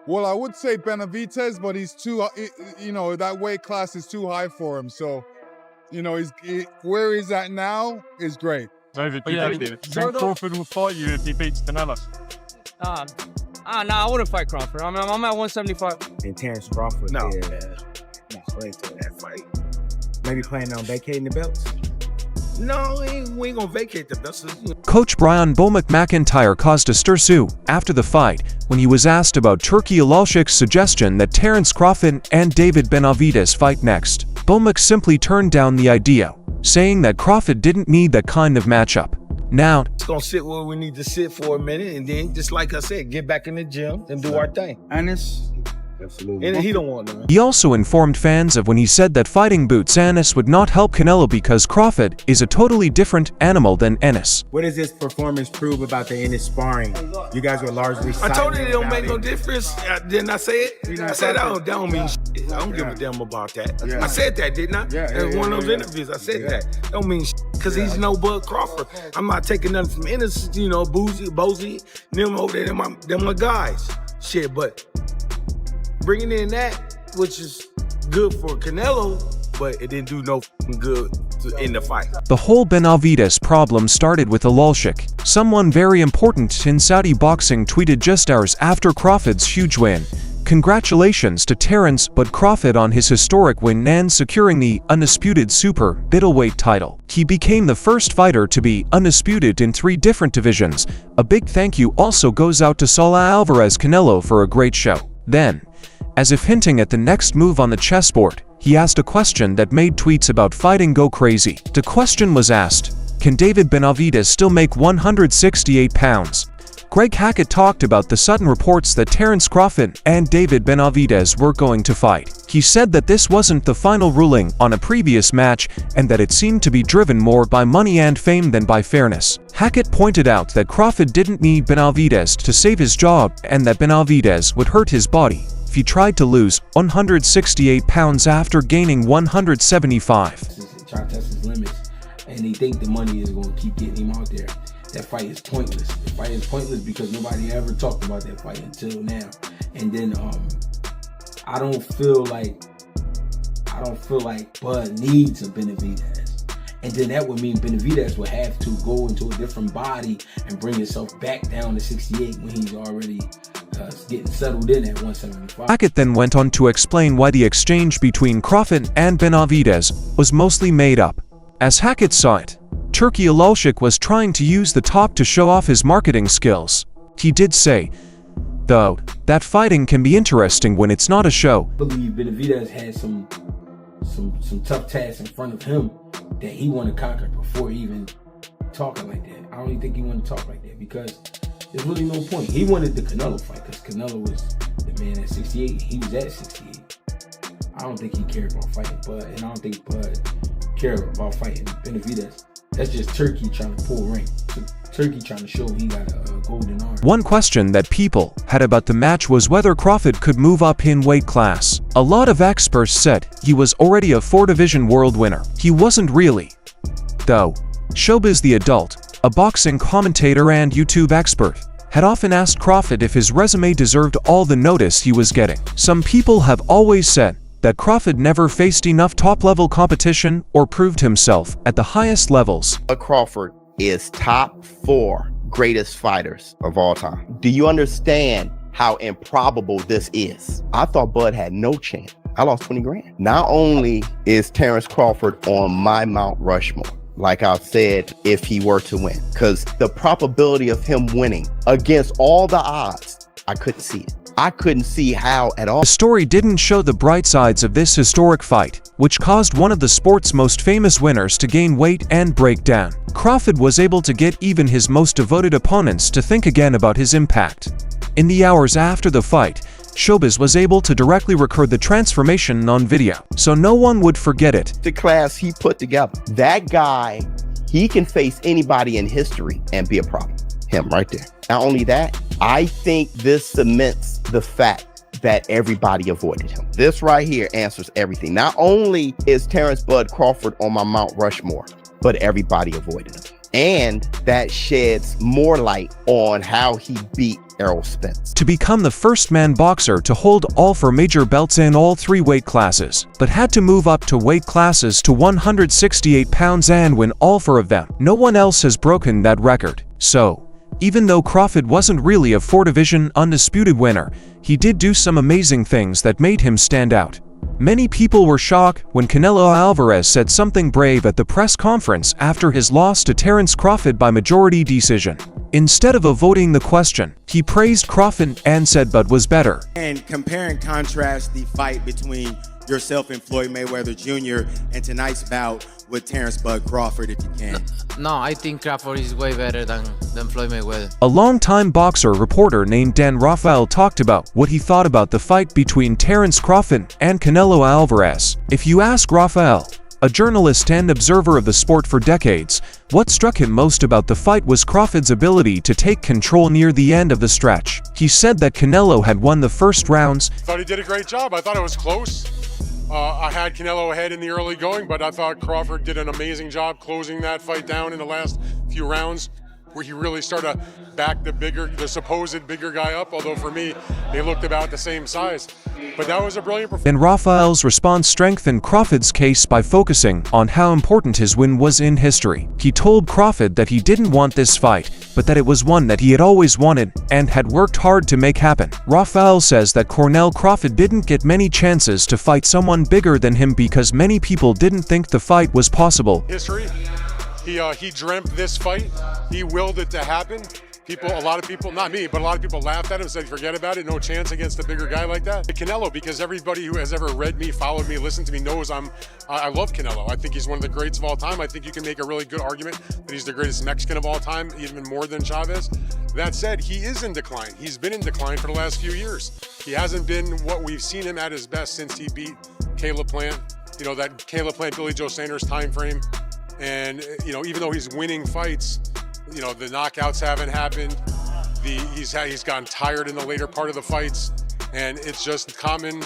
Well, I would say Benavidez, but he's too, you know, that weight class is too high for him. So, you know, where he's at now is great. David, Crawford will fight you if he beats Canelo. Nah, I wouldn't fight Crawford. I'm at 175. And Terence Crawford, No. not going to that fight. Maybe planning on vacating the belts. No, we ain't gonna vacate the belts. Coach Brian "Bo McIntyre caused a stir after the fight when he was asked about Turki Alalshikh's suggestion that Terence Crawford and David Benavidez fight next. Bo simply turned down the idea, saying that Crawford didn't need that kind of matchup. Now, It's gonna sit where we need to sit for a minute, and then, just like I said, get back in the gym and do our thing. Ennis? Absolutely. And he don't want to. he also informed fans of when he said that fighting Boots Ennis would not help Canelo because Crawford is a totally different animal than Ennis. What does this performance prove about the Ennis sparring? You guys were largely I told you silent it don't about make no it. difference. Didn't I say it? I said that don't mean shit. I don't give a damn about that. I said that, didn't I? In one of those interviews, I said that. Don't mean shit. Because he's no Bud Crawford. I'm not taking nothing from Ennis, you know, Bozy, them over there, them my guys. Shit, but bringing in that, which is good for Canelo, but it didn't do no good in the fight. The whole Benavidez problem started with Alalshikh. Someone very important in Saudi boxing tweeted just hours after Crawford's huge win. Congratulations to Terence but Crawford on his historic win and securing the undisputed super middleweight title. He became the first fighter to be undisputed in 3 different divisions. A big thank you also goes out to Saul Alvarez Canelo for a great show. Then, as if hinting at the next move on the chessboard, he asked a question that made tweets about fighting go crazy. The question was asked, can David Benavidez still make 168 pounds? Greg Hackett talked about the sudden reports that Terence Crawford and David Benavidez were going to fight. He said that this wasn't the final ruling on a previous match and that it seemed to be driven more by money and fame than by fairness. Hackett pointed out that Crawford didn't need Benavidez to save his job and that Benavidez would hurt his body if he tried to lose 168 pounds after gaining 175. Try to test his limits, and they think the money is going to keep getting him out there. That fight is pointless. The fight is pointless because nobody ever talked about that fight until now. And then I don't feel like Bud needs a Benavidez. And then that would mean Benavidez would have to go into a different body and bring himself back down to 68 when he's already getting settled in at 175. Hackett then went on to explain why the exchange between Crawford and Benavidez was mostly made up. As Hackett saw it, Turki Alalshikh was trying to use the top to show off his marketing skills. He did say, though, that fighting can be interesting when it's not a show. I believe Benavidez had some tough tasks in front of him that he wanted to conquer before even talking like that. I don't even think he wanted to talk like that because there's really no point. He wanted the Canelo fight because Canelo was the man at 68 and he was at 68. I don't think he cared about fighting Bud, and I don't think Bud cared about fighting Benavidez. That's just Turkey trying to pull rank. Turkey trying to show he got a golden arm. One question that people had about the match was whether Crawford could move up in weight class. A lot of experts said he was already a 4-division world winner. He wasn't really, though. Showbiz the Adult, a boxing commentator and YouTube expert, had often asked Crawford if his resume deserved all the notice he was getting. Some people have always said that Crawford never faced enough top-level competition or proved himself at the highest levels. Bud Crawford is top 4 greatest fighters of all time. Do you understand how improbable this is? I thought Bud had no chance. I lost 20 grand. Not only is Terence Crawford on my Mount Rushmore, like I've said, if he were to win, because the probability of him winning against all the odds, I couldn't see it. I couldn't see how at all. The story didn't show the bright sides of this historic fight, which caused one of the sport's most famous winners to gain weight and break down. Crawford was able to get even his most devoted opponents to think again about his impact. In the hours after the fight, Showbiz was able to directly record the transformation on video, so no one would forget it. The class he put together, that guy, he can face anybody in history and be a problem. Him right there. Not only that, I think this cements the fact that everybody avoided him. This right here answers everything. Not only is Terence Bud Crawford on my Mount Rushmore, but everybody avoided him. and that sheds more light on how he beat Errol Spence. To become the first man boxer to hold all 4 major belts in all 3 weight classes, but had to move up to weight classes to 168 pounds and win all 4 of them. No one else has broken that record. So, even though Crawford wasn't really a 4-division undisputed winner, he did do some amazing things that made him stand out. Many people were shocked when Canelo Alvarez said something brave at the press conference after his loss to Terence Crawford by majority decision. Instead of avoiding the question, he praised Crawford and said Bud was better. And compare and contrast the fight between yourself and Floyd Mayweather Jr. and tonight's bout with Terence Bud Crawford, if you can. No, I think Crawford is way better than Floyd Mayweather. A longtime boxer reporter named Dan Rafael talked about what he thought about the fight between Terence Crawford and Canelo Alvarez. If you ask Rafael, a journalist and observer of the sport for decades, what struck him most about the fight was Crawford's ability to take control near the end of the stretch. He said that Canelo had won the first rounds. Thought he did a great job. I thought it was close. I had Canelo ahead in the early going, but I thought Crawford did an amazing job closing that fight down in the last few rounds, where he really started to back the supposed bigger guy up, although for me, they looked about the same size. But that was a brilliant performance. And Rafael's response strengthened Crawford's case by focusing on how important his win was in history. He told Crawford that he didn't want this fight, but that it was one that he had always wanted and had worked hard to make happen. Rafael says that Cornell Crawford didn't get many chances to fight someone bigger than him because many people didn't think the fight was possible. History. He dreamt this fight. He willed it to happen. A lot of people, not me, but a lot of people laughed at him, said, forget about it, no chance against a bigger guy like that. Canelo, because everybody who has ever read me, followed me, listened to me knows I love Canelo. I think he's one of the greats of all time. I think you can make a really good argument that he's the greatest Mexican of all time, even more than Chavez. That said, he is in decline. He's been in decline for the last few years. He hasn't been what we've seen him at his best since he beat Caleb Plant. You know, that Caleb Plant, Billy Joe Sanders time frame. And, you know, even though he's winning fights, you know, the knockouts haven't happened. He's gotten tired in the later part of the fights, and it's just common.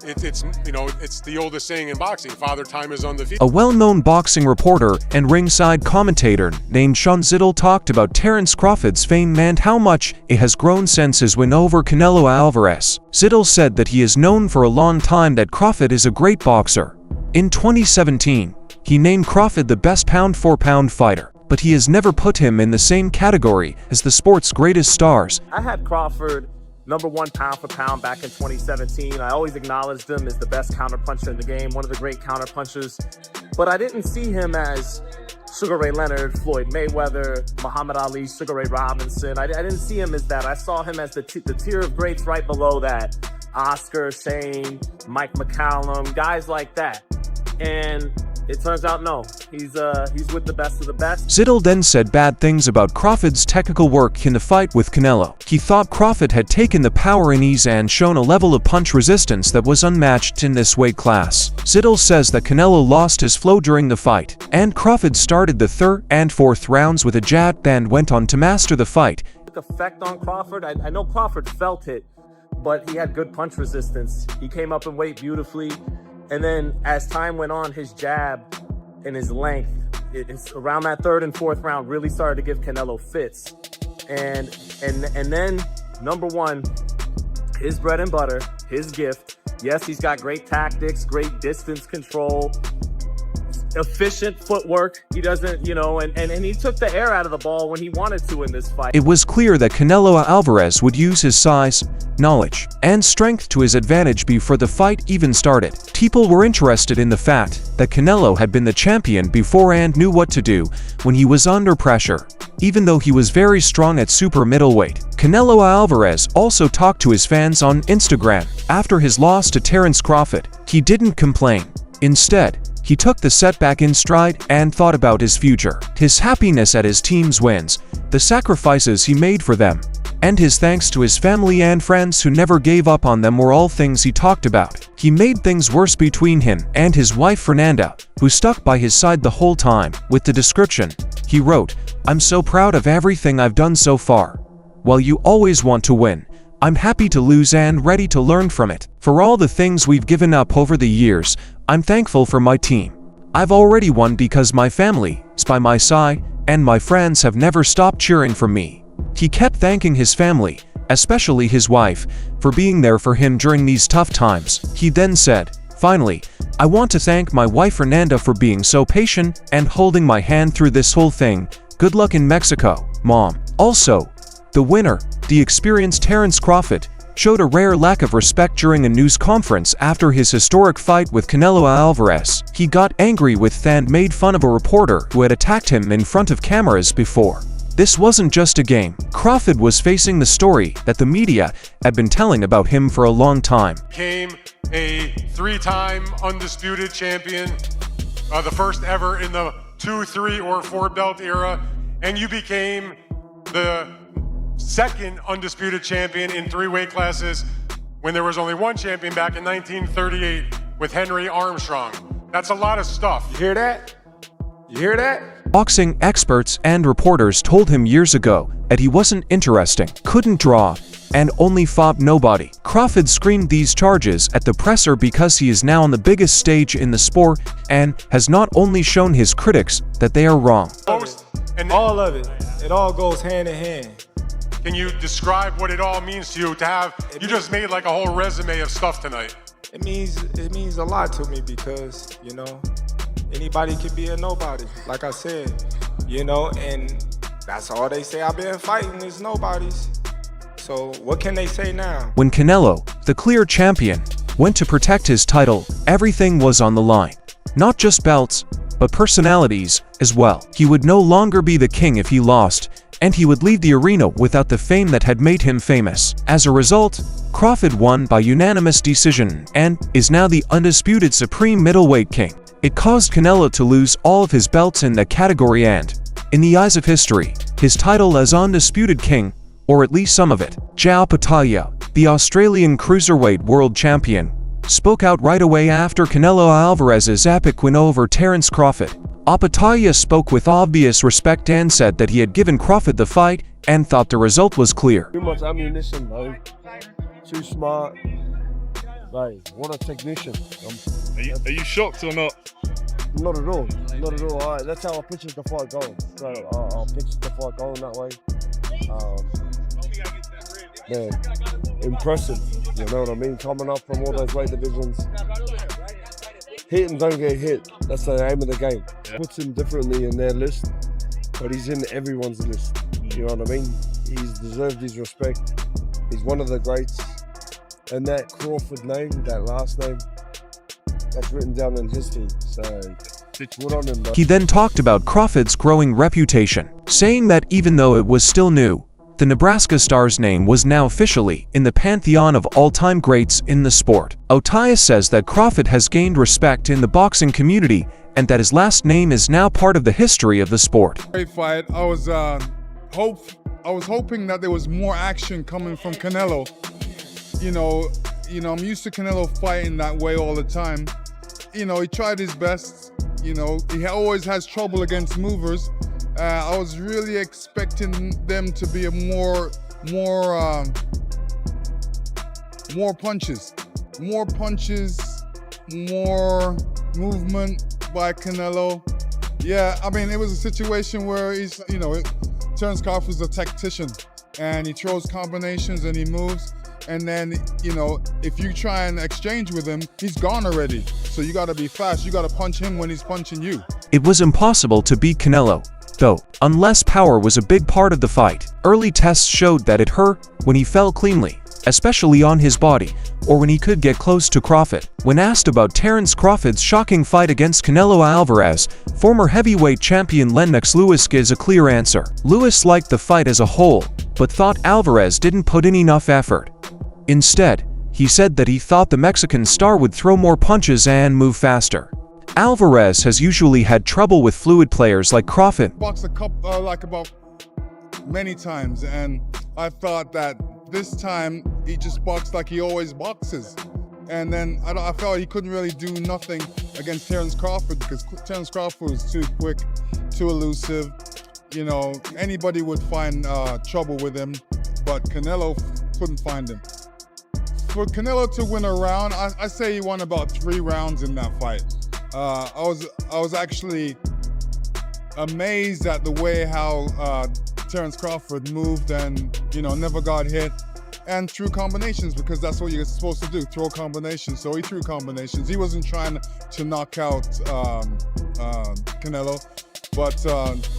It's the oldest saying in boxing: Father Time is undefeated. A well-known boxing reporter and ringside commentator named Sean Zittel talked about Terence Crawford's fame and how much it has grown since his win over Canelo Alvarez. Zittel said that he has known for a long time that Crawford is a great boxer. In 2017, he named Crawford the best pound-for-pound fighter, but he has never put him in the same category as the sport's greatest stars. I had Crawford #1 pound for pound back in 2017. I always acknowledged him as the best counterpuncher in the game, one of the great counterpunchers, but I didn't see him as Sugar Ray Leonard, Floyd Mayweather, Muhammad Ali, Sugar Ray Robinson. I didn't see him as that. I saw him as the tier of greats right below that. Oscar, Shane, Mike McCallum, guys like that. And it turns out, no, he's with the best of the best. Zittel then said bad things about Crawford's technical work in the fight with Canelo. He thought Crawford had taken the power in ease and shown a level of punch resistance that was unmatched in this weight class. Zittel says that Canelo lost his flow during the fight, and Crawford started the third and fourth rounds with a jab and went on to master the fight. Effect on Crawford, I know Crawford felt it, but he had good punch resistance. He came up in weight beautifully. And then as time went on, his jab and his length, it's around that third and fourth round, really started to give Canelo fits. And then, #1, his bread and butter, his gift. Yes, he's got great tactics, great distance control, efficient footwork. He doesn't, and he took the air out of the ball when he wanted to in this fight. It was clear that Canelo Alvarez would use his size, knowledge, and strength to his advantage before the fight even started. People were interested in the fact that Canelo had been the champion before and knew what to do when he was under pressure. Even though he was very strong at super middleweight, Canelo Alvarez also talked to his fans on Instagram. After his loss to Terence Crawford, he didn't complain. Instead, he took the setback in stride and thought about his future, his happiness at his team's wins, the sacrifices he made for them, and his thanks to his family and friends who never gave up on them were all things he talked about. He made things worse between him and his wife Fernanda, who stuck by his side the whole time. With the description, he wrote, "I'm so proud of everything I've done so far. While you always want to win, I'm happy to lose and ready to learn from it. For all the things we've given up over the years, I'm thankful for my team. I've already won because my family is by my side and my friends have never stopped cheering for me. He kept thanking his family, especially his wife, for being there for him during these tough times. He then said, "Finally, I want to thank my wife Fernanda for being so patient and holding my hand through this whole thing. Good luck in Mexico, Mom." Also, the winner, the experienced Terence Crawford, showed a rare lack of respect during a news conference after his historic fight with Canelo Alvarez. He got angry with and made fun of a reporter who had attacked him in front of cameras before. This wasn't just a game. Crawford was facing the story that the media had been telling about him for a long time. Became a 3-time undisputed champion, the first ever in the 2, 3, or 4 belt era, and you became the second undisputed champion in 3 weight classes when there was only one champion back in 1938 with Henry Armstrong. That's a lot of stuff. You hear that? You hear that? Boxing experts and reporters told him years ago that he wasn't interesting, couldn't draw, and only fought nobody. Crawford screamed these charges at the presser because he is now on the biggest stage in the sport and has not only shown his critics that they are wrong. All of it. It all goes hand in hand. Can you describe what it all means to you to have, you just made like a whole resume of stuff tonight. It means a lot to me because, you know, anybody can be a nobody, like I said, you know, and that's all they say I've been fighting is nobodies. So what can they say now? When Canelo, the clear champion, went to protect his title, everything was on the line. Not just belts, but personalities as well. He would no longer be the king if he lost, and he would leave the arena without the fame that had made him famous. As a result, Crawford won by unanimous decision and is now the undisputed supreme middleweight king. It caused Canelo to lose all of his belts in the category and, in the eyes of history, his title as undisputed king, or at least some of it. João Batalha, the Australian cruiserweight world champion, spoke out right away after Canelo Alvarez's epic win over Terence Crawford. Batalha spoke with obvious respect and said that he had given Crawford the fight and thought the result was clear. Too much ammunition, though. Too smart. Like, what a technician. Are you shocked or not? Not at all. Not at all. That's how I pictured the fight going. So I'll picture the fight going that way. Impressive. You know what I mean? Coming up from all those weight divisions. Hit and don't get hit. That's the aim of the game. Yeah. Puts him differently in their list, but he's in everyone's list. You know what I mean? He's deserved his respect. He's one of the greats. And that Crawford name, that last name, that's written down in history. So, good on him, bro. He then talked about Crawford's growing reputation, saying that even though it was still new, the Nebraska star's name was now officially in the pantheon of all-time greats in the sport. Batalha says that Crawford has gained respect in the boxing community and that his last name is now part of the history of the sport. Great fight. I was hoping that there was more action coming from Canelo. You know, I'm used to Canelo fighting that way all the time. You know, he tried his best. You know, he always has trouble against movers. I was really expecting them to be more punches, more movement by Canelo. Yeah, I mean, it was a situation where Terence Crawford's a tactician, and he throws combinations and he moves. And then, if you try and exchange with him, he's gone already. So you got to be fast. You got to punch him when he's punching you. It was impossible to beat Canelo, though, unless power was a big part of the fight. Early tests showed that it hurt when he fell cleanly, especially on his body, or when he could get close to Crawford. When asked about Terence Crawford's shocking fight against Canelo Alvarez, former heavyweight champion Lennox Lewis gives a clear answer. Lewis liked the fight as a whole, but thought Alvarez didn't put in enough effort. Instead, he said that he thought the Mexican star would throw more punches and move faster. Alvarez has usually had trouble with fluid players like Crawford. Boxed about many times, and I thought that this time he just boxed like he always boxes. And then I felt he couldn't really do nothing against Terence Crawford because Terence Crawford was too quick, too elusive. Anybody would find trouble with him, but Canelo couldn't find him. For Canelo to win a round, I say he won about 3 rounds in that fight. I was actually amazed at the way how Terence Crawford moved and, never got hit. And threw combinations, because that's what you're supposed to do, throw combinations. So he threw combinations. He wasn't trying to knock out Canelo, but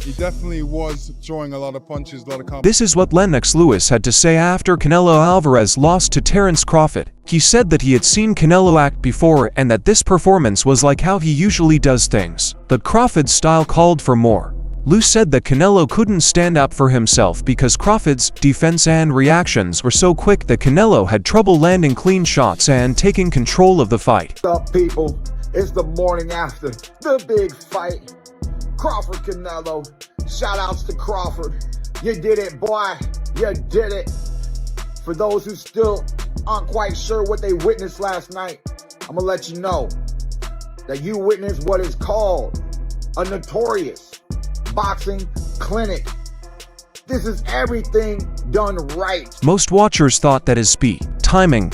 he definitely was throwing a lot of punches, a lot of combinations. This is what Lennox Lewis had to say after Canelo Alvarez lost to Terence Crawford. He said that he had seen Canelo act before and that this performance was like how he usually does things. But Crawford's style called for more. Lewis said that Canelo couldn't stand up for himself because Crawford's defense and reactions were so quick that Canelo had trouble landing clean shots and taking control of the fight. What's up, people? It's the morning after the big fight. Crawford Canelo. Shout outs to Crawford. You did it, boy. You did it. For those who still aren't quite sure what they witnessed last night, I'm gonna let you know that you witnessed what is called a notorious boxing clinic. This is everything done right. Most watchers thought that his speed, timing,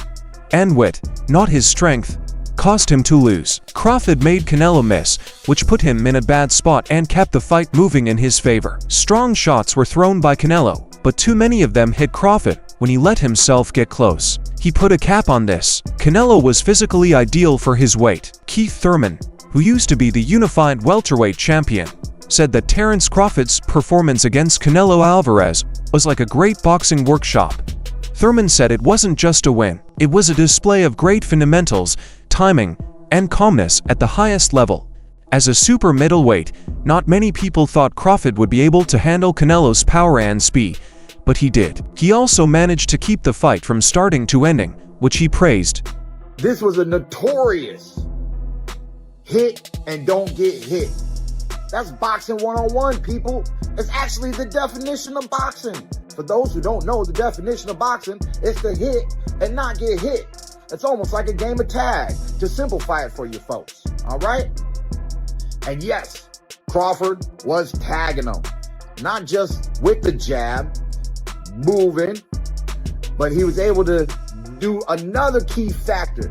and wit, not his strength, caused him to lose. Crawford made Canelo miss, which put him in a bad spot and kept the fight moving in his favor. Strong shots were thrown by Canelo, but too many of them hit Crawford when he let himself get close. He put a cap on this. Canelo was physically ideal for his weight. Keith Thurman, who used to be the unified welterweight champion, said that Terence Crawford's performance against Canelo Alvarez was like a great boxing workshop. Thurman said it wasn't just a win, it was a display of great fundamentals, timing, and calmness at the highest level. As a super middleweight, not many people thought Crawford would be able to handle Canelo's power and speed, but he did. He also managed to keep the fight from starting to ending, which he praised. This was a notorious hit and don't get hit. That's boxing 101, people. It's actually the definition of boxing. For those who don't know the definition of boxing, it's to hit and not get hit. It's almost like a game of tag, to simplify it for you folks, all right? And yes, Crawford was tagging him. Not just with the jab, moving, but he was able to do another key factor,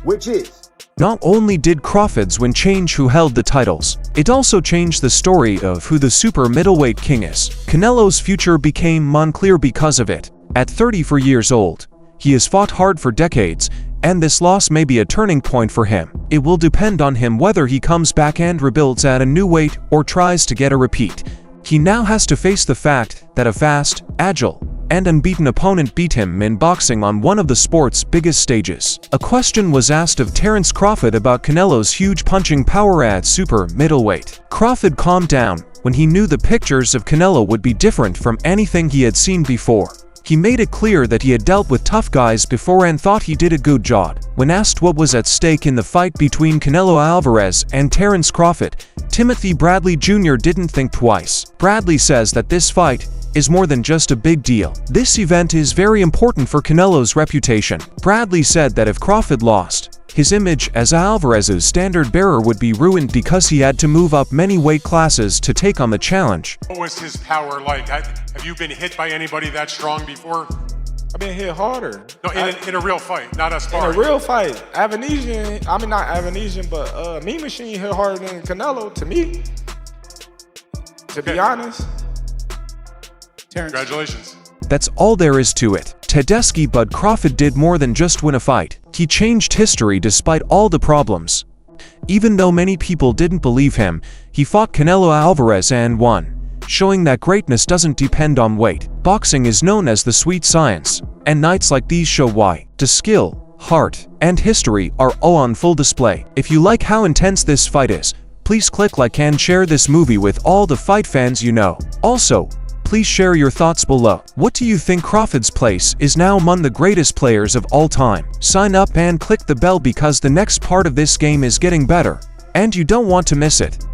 which is not only did Crawford's win change who held the titles, it also changed the story of who the super middleweight king is. Canelo's future became unclear because of it. At 34 years old, he has fought hard for decades, and this loss may be a turning point for him. It will depend on him whether he comes back and rebuilds at a new weight or tries to get a repeat. He now has to face the fact that a fast, agile, and unbeaten opponent beat him in boxing on one of the sport's biggest stages. A question was asked of Terence Crawford about Canelo's huge punching power at super middleweight. Crawford calmed down when he knew the pictures of Canelo would be different from anything he had seen before. He made it clear that he had dealt with tough guys before and thought he did a good job. When asked what was at stake in the fight between Canelo Alvarez and Terence Crawford, Timothy Bradley Jr. didn't think twice. Bradley says that this fight is more than just a big deal. This event is very important for Canelo's reputation. Bradley said that if Crawford lost, his image as Alvarez's standard bearer would be ruined because he had to move up many weight classes to take on the challenge. What was his power like? Have you been hit by anybody that strong before? I've been hit harder. No, in a real fight, not a sparring. In a real fight. Avanesian, I mean not Avanesian, but Mean Machine hit harder than Canelo, to me. To be honest. Congratulations. That's all there is to it. Tedeschi but Crawford did more than just win a fight. He changed history despite all the problems. Even though many people didn't believe him, he fought Canelo Alvarez and won, showing that greatness doesn't depend on weight. Boxing is known as the sweet science, and nights like these show why. The skill, heart, and history are all on full display. If you like how intense this fight is, please click like and share this movie with all the fight fans you know. Also, please share your thoughts below. What do you think Crawford's place is now among the greatest players of all time? Sign up and click the bell because the next part of this game is getting better, and you don't want to miss it.